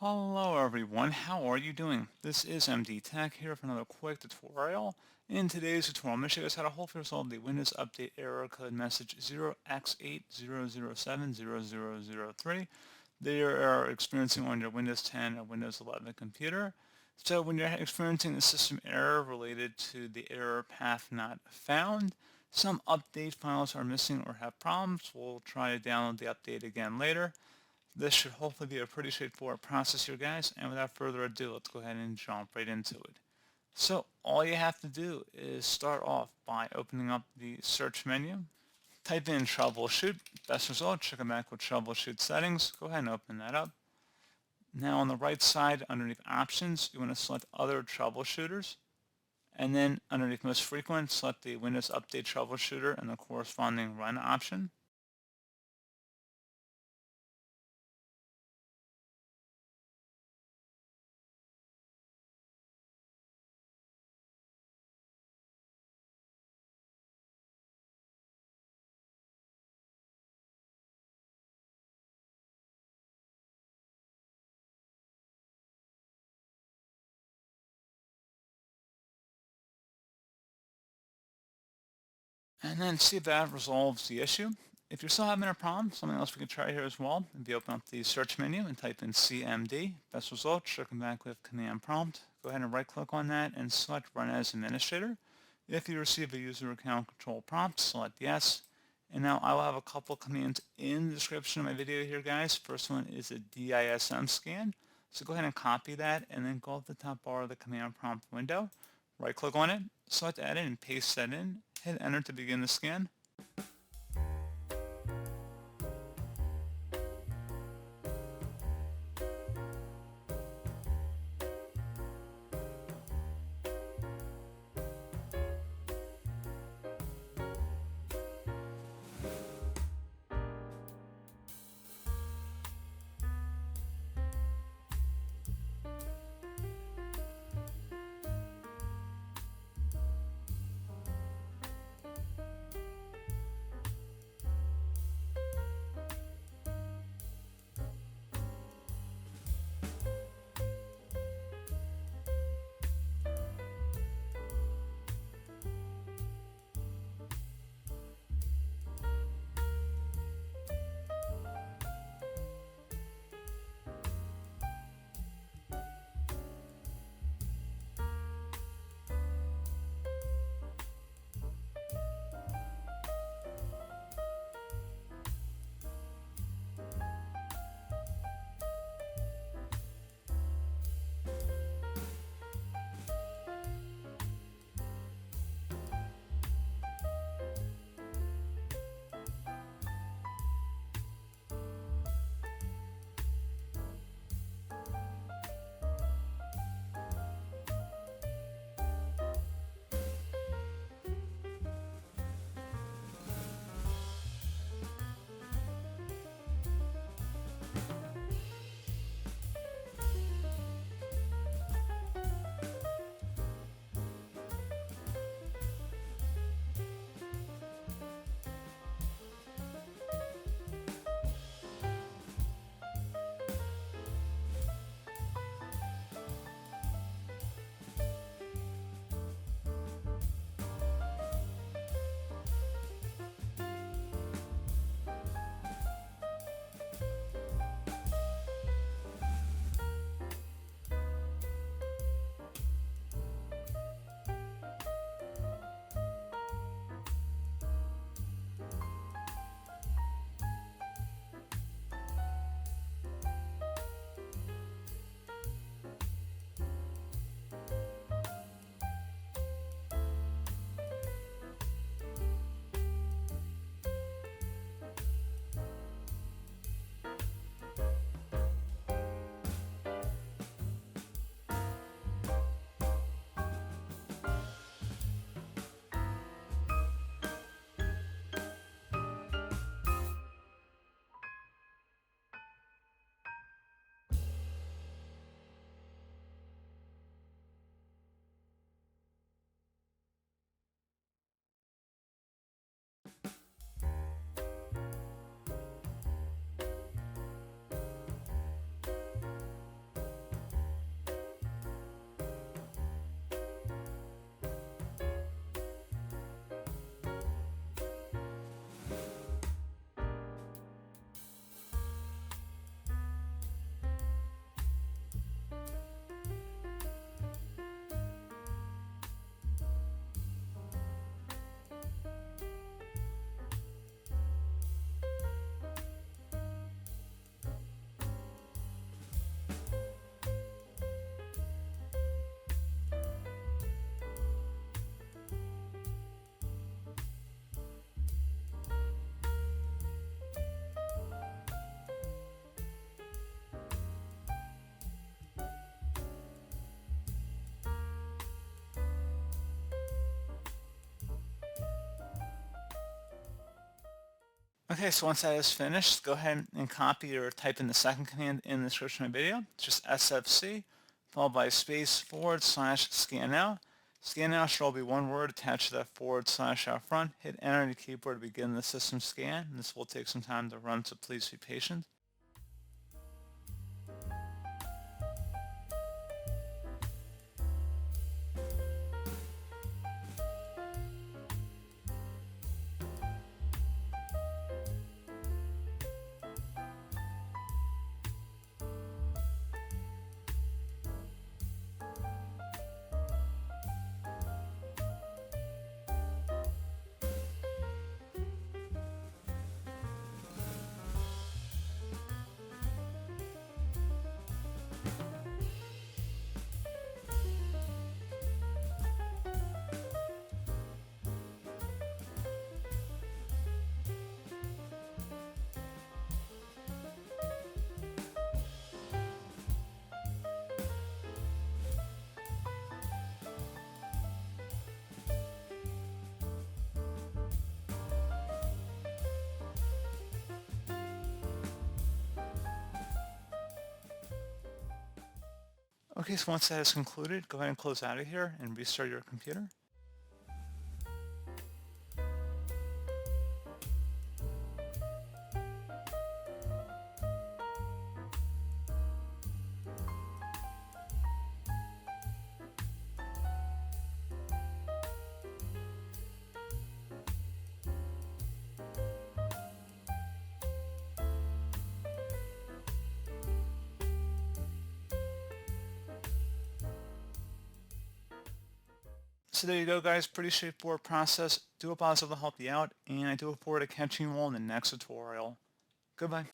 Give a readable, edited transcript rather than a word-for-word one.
Hello everyone, how are you doing? This is MD Tech here for another quick tutorial. In today's tutorial, I'm going to show you guys how to hopefully resolve the Windows Update error code message 0x80070003 that you are experiencing on your Windows 10 or Windows 11 computer. So when you're experiencing a system error related to the error path not found, some update files are missing or have problems. We'll try to download the update again later. This should hopefully be a pretty straightforward process here, guys, and without further ado, let's go ahead and jump right into it. So all you have to do is start off by opening up the search menu, type in troubleshoot, best result, check it back with troubleshoot settings, go ahead and open that up. Now on the right side underneath options, you want to select other troubleshooters, and then underneath most frequent, select the Windows Update troubleshooter and the corresponding run option. And then see if that resolves the issue. If you're still having a problem, something else we can try here as well. If you open up the search menu and type in CMD, best result, checking back with command prompt. Go ahead and right click on that and select run as administrator. If you receive a user account control prompt, select yes. And now I will have a couple commands in the description of my video here, guys. First one is a DISM scan. So go ahead and copy that and then go up the top bar of the command prompt window. Right click on it, select edit and paste that in. Hit enter to begin the scan. Okay, so once that is finished, go ahead and copy or type in the second command in the description of the video. It's just sfc followed by space /scannow. Scannow should all be one word attached to that / out front. Hit enter on your keyboard to begin the system scan. This will take some time to run, so please be patient. Okay, so once that is concluded, go ahead and close out of here and restart your computer. So there you go, guys. Pretty straightforward process. Do hope I was able to help you out, and I do look forward to catching you all in the next tutorial. Goodbye.